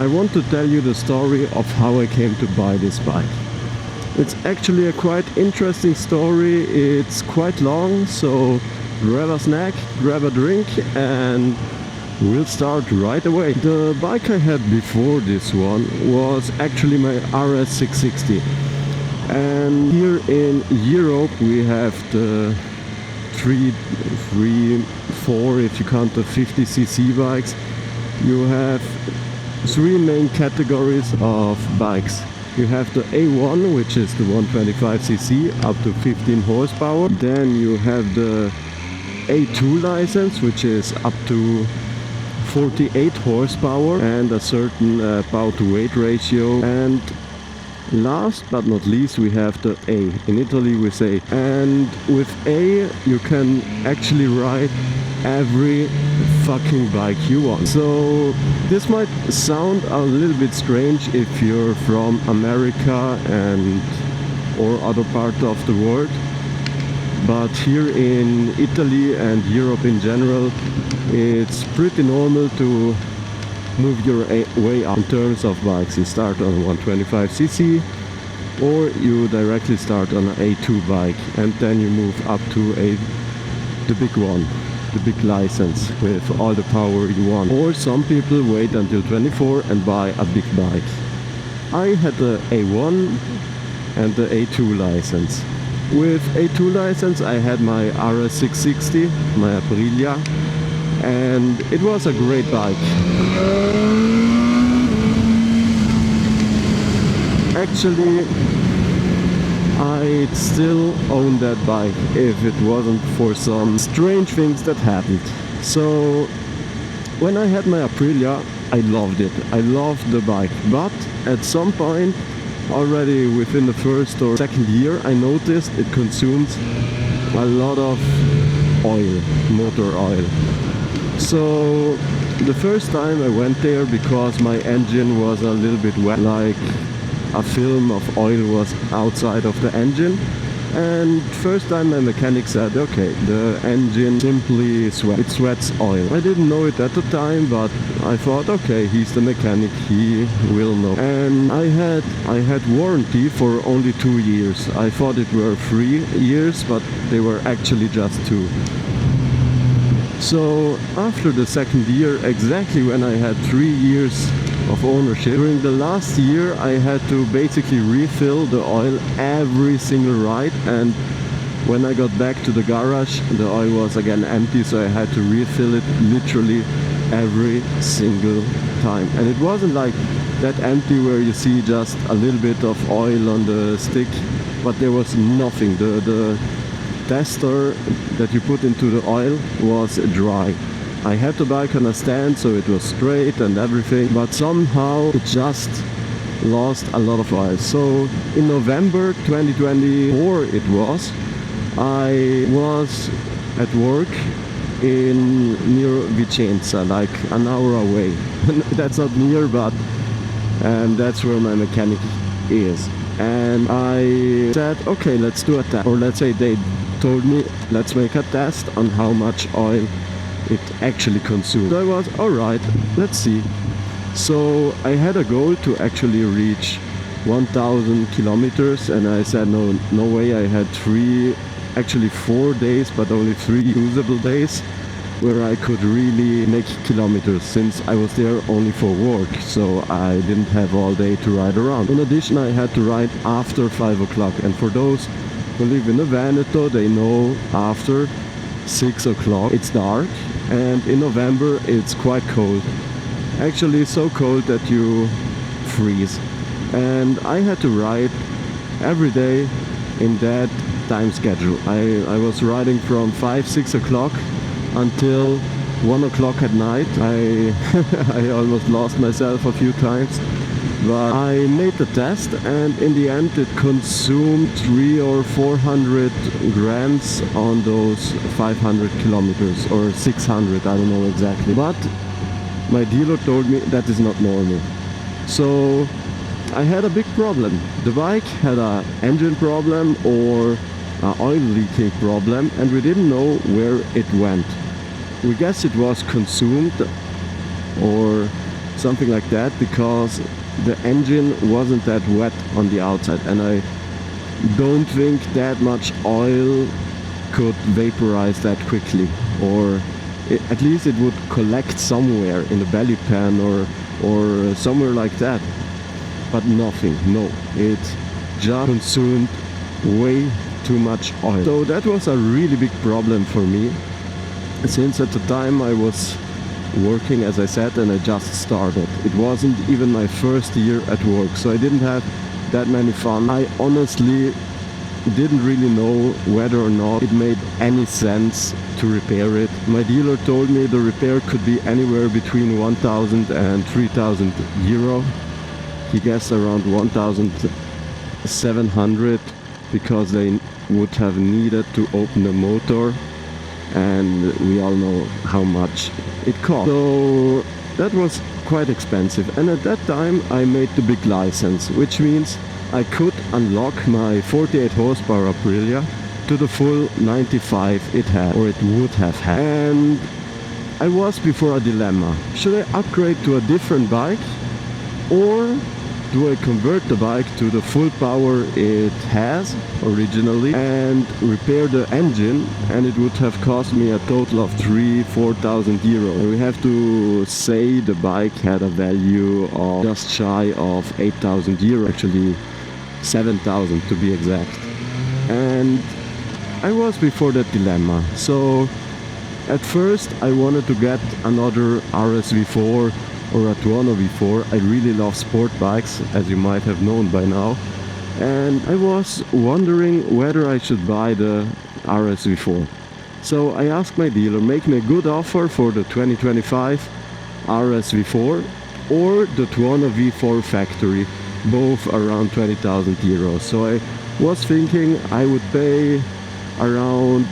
I want to tell you the story of how I came to buy this bike. It's actually a quite interesting story. It's quite long, so grab a snack, grab a drink, and we'll start right away. The bike I had before this one was actually my RS660. And here in Europe we have the 3, 4, if you count the 50cc bikes. You have 3 main categories of bikes. You have the A1, which is the 125cc up to 15 horsepower. Then you have the A2 license, which is up to 48 horsepower and a certain power to weight ratio. And last but not least, we have the A. In Italy we say. And with A you can actually ride every fucking bike you want. So this might sound a little bit strange if you're from America and or other part of the world, but here in Italy and Europe in general, it's pretty normal to move your way up in terms of bikes. You start on a 125cc or you directly start on an A2 bike, and then you move up to the big one, the big license with all the power you want. Or some people wait until 24 and buy a big bike. I had the A1 and the A2 license. With A2 license I had my RS660, my Aprilia, and it was a great bike. Actually, I'd still own that bike if it wasn't for some strange things that happened. So when I had my Aprilia, I loved it. I loved the bike. But at some point, already within the first or second year, I noticed it consumes a lot of oil, motor oil. So the first time I went there, because my engine was a little bit wet, like a film of oil was outside of the engine, and first time my mechanic said, okay, the engine simply sweats oil. I didn't know it at the time, but I thought, okay, he's the mechanic, he will know. And I had warranty for only 2 years. I thought it were 3 years, but they were actually just 2. So after the second year, exactly when I had 3 years of ownership, during the last year I had to basically refill the oil every single ride, and when I got back to the garage the oil was again empty, so I had to refill it literally every single time. And it wasn't like that empty where you see just a little bit of oil on the stick, but there was nothing. The tester that you put into the oil was dry. I had the bike on a stand, so it was straight and everything, but somehow it just lost a lot of oil. So in November 2024 it was, I was at work in near Vicenza, like an hour away. That's not near, but that's where my mechanic is. And I said, okay, let's do a test. Or let's say they told me, let's make a test on how much oil it actually consumed. So I was, alright, let's see. So I had a goal to actually reach 1000 kilometers, and I said no way. I had 4 days, but only 3 usable days where I could really make kilometers, since I was there only for work, so I didn't have all day to ride around. In addition, I had to ride after 5 o'clock, and for those who live in the Veneto, they know after 6 o'clock it's dark, and in November it's quite cold. Actually so cold that you freeze. And I had to ride every day in that time schedule. I was riding from 5-6 o'clock until 1 o'clock at night. I almost lost myself a few times, but I made the test, and in the end it consumed 300 or 400 grams on those 500 kilometers, or 600, I don't know exactly. But my dealer told me that is not normal. So I had a big problem. The bike had an engine problem or an oil leaking problem, and we didn't know where it went. We guessed it was consumed or something like that, because the engine wasn't that wet on the outside, and I don't think that much oil could vaporize that quickly, or at least it would collect somewhere in the belly pan or somewhere like that. But nothing, no, it just consumed way too much oil. So that was a really big problem for me, since at the time I was working, as I said, and I just started. It wasn't even my first year at work, so I didn't have that many fun. I honestly didn't really know whether or not it made any sense to repair it. My dealer told me the repair could be anywhere between 1,000 and 3,000 euro. He guessed around 1,700, because they would have needed to open the motor, and we all know how much it cost. So that was quite expensive, and at that time I made the big license, which means I could unlock my 48 horsepower Aprilia to the full 95 it had, or it would have had. And I was before a dilemma. Should I upgrade to a different bike, or do I convert the bike to the full power it has originally and repair the engine, and it would have cost me a total of 3,000-4,000 euro. And we have to say the bike had a value of just shy of 8,000 euro, actually 7,000 to be exact. And I was before that dilemma. So at first I wanted to get another RSV4 or a Tuono V4. I really love sport bikes, as you might have known by now, and I was wondering whether I should buy the RSV4. So I asked my dealer, make me a good offer for the 2025 RSV4 or the Tuono V4 factory, both around 20,000 euros. So I was thinking I would pay around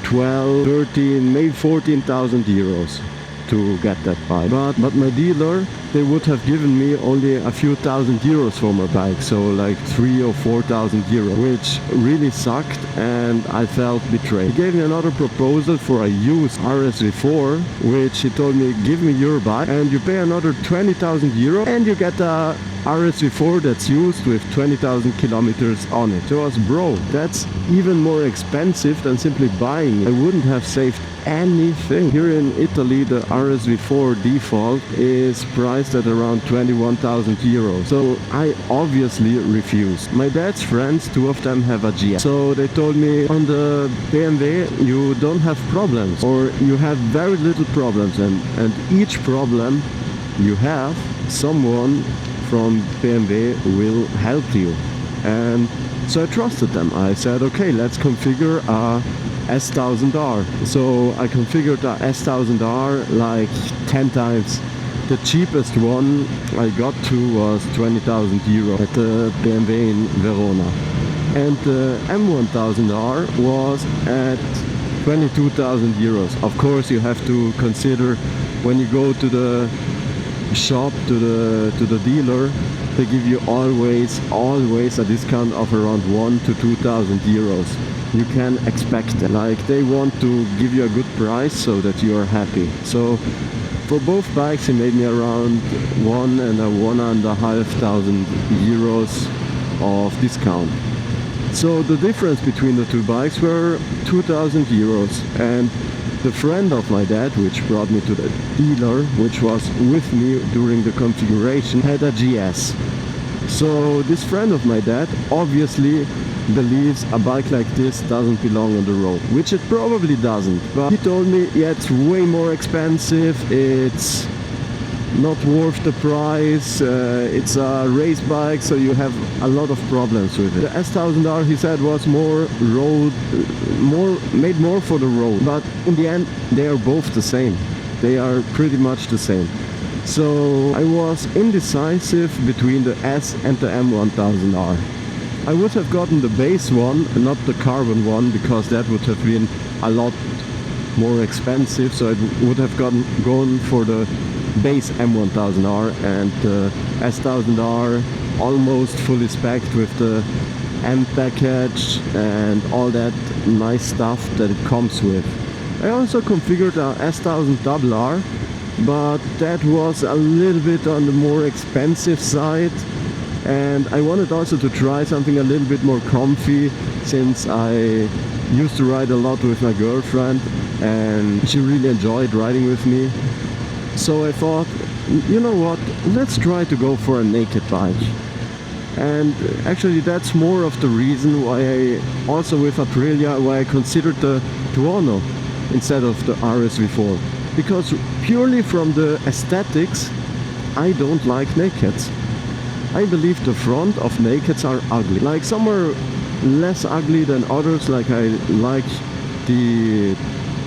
12, 13, maybe 14,000 euros to get that bike. But my dealer, they would have given me only a few thousand euros for my bike, so like 3,000 or 4,000 euros, which really sucked, and I felt betrayed. He gave me another proposal for a used RSV4, which he told me, give me your bike and you pay another 20,000 euro and you get a RSV4 that's used with 20,000 kilometers on it. So I was, bro, that's even more expensive than simply buying it. I wouldn't have saved anything. Here in Italy, the RSV4 default is priced at around 21,000 euros. So I obviously refused. My dad's friends, two of them have a GS. So they told me, on the BMW you don't have problems, or you have very little problems, and each problem you have, someone from BMW will help you. And so I trusted them. I said, okay, let's configure a S1000R. So I configured a S1000R like 10 times. The cheapest one I got to was 20,000 euro at the BMW in Verona. And the M1000R was at 22,000 euros. Of course, you have to consider when you go to the shop, to the dealer, they give you always a discount of around 1,000 to 2,000 euros. You can expect that. Like, they want to give you a good price so that you are happy. So for both bikes he made me around 1,000 and 1,500 euros of discount. So the difference between the two bikes were 2,000 euros, and the friend of my dad, which brought me to the dealer, which was with me during the configuration, had a GS. So this friend of my dad obviously believes a bike like this doesn't belong on the road, which it probably doesn't. But he told me, yeah, it's way more expensive, it's not worth the price, it's a race bike, so you have a lot of problems with it. The S1000R, he said, was made more for the road, but in the end they are both the same. They are pretty much the same. So I was indecisive between the S and the M1000R. I would have gotten the base one, not the carbon one, because that would have been a lot more expensive, so I would have gone for the base M1000R, and the S1000R almost fully specced with the M package and all that nice stuff that it comes with. I also configured a S1000RR but that was a little bit on the more expensive side. And I wanted also to try something a little bit more comfy, since I used to ride a lot with my girlfriend and she really enjoyed riding with me. So I thought, you know what, let's try to go for a naked bike. And actually that's more of the reason why I also with Aprilia, why I considered the Tuono instead of the RSV4. Because purely from the aesthetics, I don't like nakeds. I believe the front of nakeds are ugly. Like some are less ugly than others, like I like the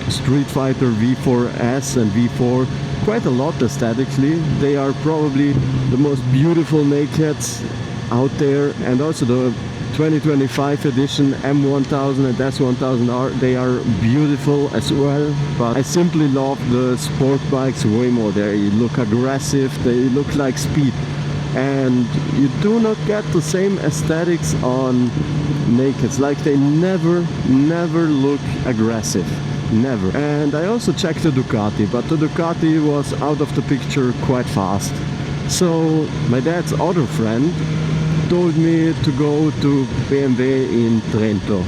Street Fighter V4S and V4 quite a lot aesthetically. They are probably the most beautiful nakeds out there, and also the 2025 edition M1000 and S1000R, they are beautiful as well, but I simply love the sport bikes way more. They look aggressive, they look like speed, and you do not get the same aesthetics on nakeds. Like they never look aggressive, never. And I also checked the Ducati, but the Ducati was out of the picture quite fast. So my dad's other friend told me to go to BMW in Trento,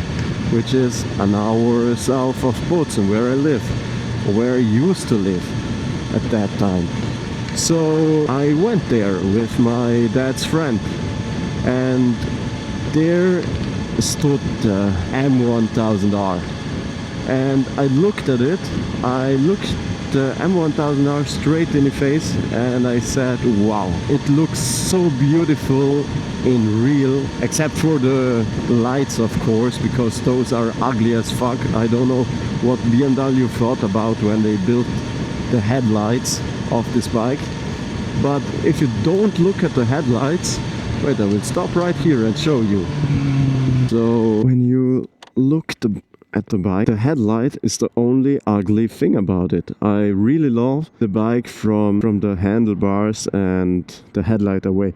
which is an hour south of Bozen, where I live, or where I used to live at that time. So I went there with my dad's friend, and there stood the M1000R, and I looked at it. I looked the M1000R straight in the face and I said, wow, it looks so beautiful in real, except for the lights, of course, because those are ugly as fuck. I don't know what BMW thought about when they built the headlights of this bike. But if you don't look at the headlights, wait, I will stop right here and show you. So when you look at the bike, the headlight is the only ugly thing about it. I really love the bike from the handlebars and the headlight away.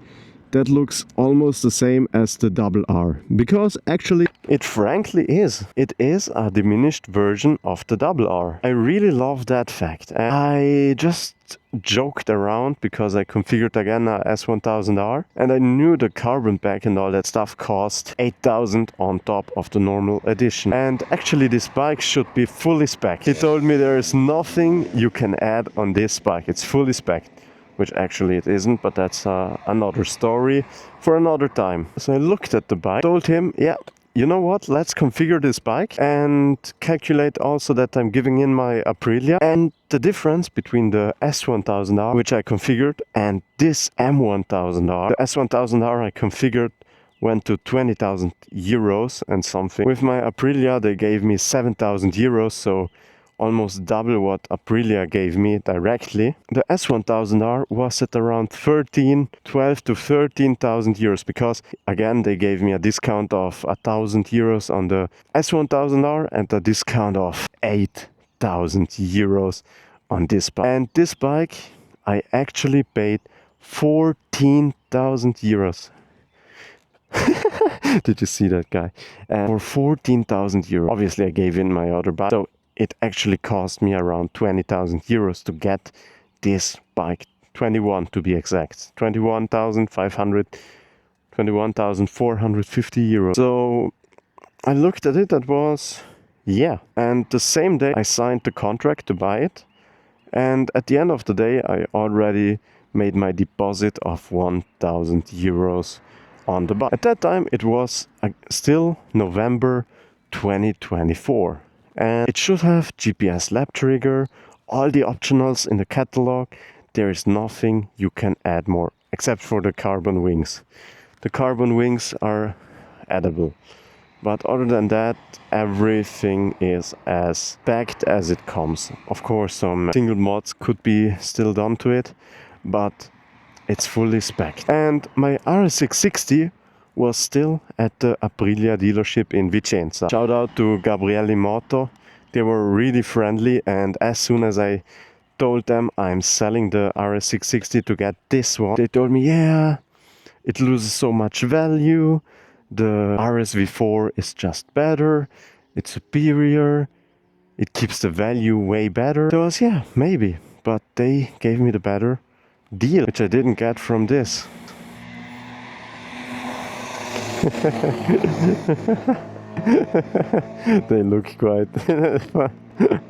That looks almost the same as the double R, because actually it frankly is. It is a diminished version of the double R. I really love that fact. And I just joked around because I configured again a S1000R, and I knew the carbon back and all that stuff cost 8,000 on top of the normal edition. And actually this bike should be fully spec'd. He told me there is nothing you can add on this bike. It's fully spec'd. Which actually it isn't, but that's another story for another time. So I looked at the bike, told him, yeah, you know what, let's configure this bike and calculate also that I'm giving in my Aprilia, and the difference between the S1000R, which I configured, and this M1000R. The S1000R I configured went to 20,000 euros and something. With my Aprilia they gave me 7,000 euros, so almost double what Aprilia gave me directly. The S1000R was at around 12 to 13,000 euros, because again they gave me a discount of 1,000 euros on the S1000R and a discount of 8,000 euros on this bike. And this bike I actually paid 14,000 euros. Did you see that guy? For 14,000 euros. Obviously I gave in my other bike, so it actually cost me around 20,000 euros to get this bike. 21 to be exact. 21,450 euros. So I looked at it, that was, yeah. And the same day I signed the contract to buy it. And at the end of the day I already made my deposit of 1,000 euros on the bike. At that time it was still November 2024. And it should have GPS lap trigger, all the optionals in the catalog. There is nothing you can add more, except for the carbon wings. The carbon wings are addable. But other than that, everything is as packed as it comes. Of course, some single mods could be still done to it, but it's fully spec'd. And my RS660 was still at the Aprilia dealership in Vicenza. Shout out to Gabriele Moto. They were really friendly, and as soon as I told them I'm selling the RS660 to get this one, they told me, yeah, it loses so much value, the RSV4 is just better, it's superior, it keeps the value way better. So I was, yeah, maybe. but they gave me the better deal, which I didn't get from this. They look quite fun.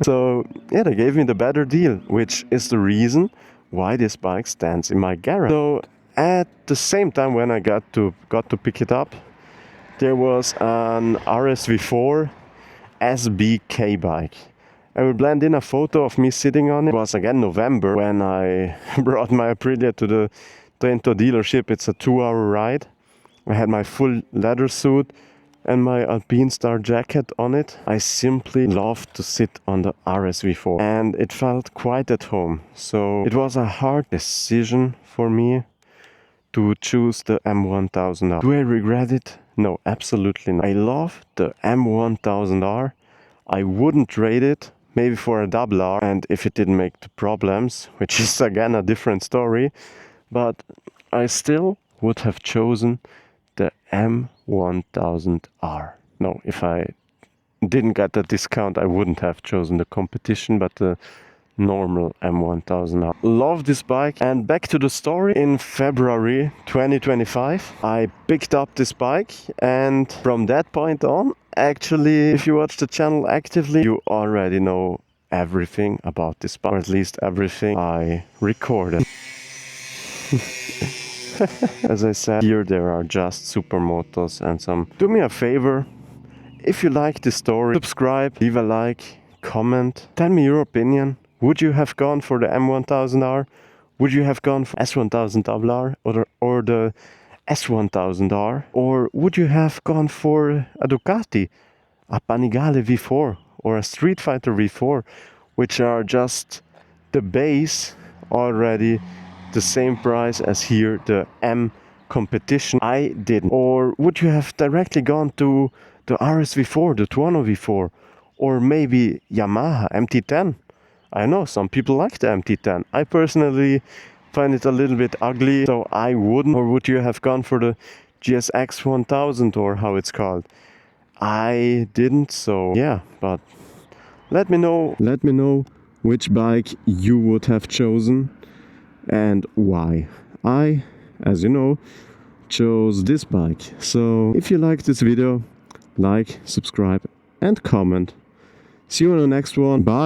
So yeah, they gave me the better deal, which is the reason why this bike stands in my garage. So at the same time when I got to pick it up, there was an RSV4 SBK bike. I will blend in a photo of me sitting on it. It was again November when I brought my Aprilia to the Trento dealership. It's a 2-hour ride. I had my full leather suit and my Alpine Star jacket on it. I simply loved to sit on the RSV4 and it felt quite at home. So it was a hard decision for me to choose the M1000R. Do I regret it? No, absolutely not. I love the M1000R. I wouldn't trade it, maybe for a double R, and if it didn't make the problems, which is again a different story, but I still would have chosen the M1000R. No, if I didn't get the discount, I wouldn't have chosen the competition, but the normal M1000R. Love this bike. And back to the story. In February 2025, I picked up this bike, and from that point on, actually, if you watch the channel actively, you already know everything about this bike, or at least everything I recorded. As I said, here there are just supermotos and some. Do me a favor, if you like this story, subscribe, leave a like, comment, tell me your opinion. Would you have gone for the M1000R? Would you have gone for S1000R or the S1000R? Or would you have gone for a Ducati, a Panigale V4 or a Street Fighter V4, which are just the base already the same price as here the M competition? I didn't. Or would you have directly gone to the RSV4, the Tuono V4, or maybe Yamaha MT10? I know some people like the MT10. I personally find it a little bit ugly, so I wouldn't. Or would you have gone for the GSX 1000 or how it's called? I didn't, so yeah, but let me know which bike you would have chosen and why. I, as you know, chose this bike. So if you like this video, like, subscribe and comment. See you on the next one. Bye.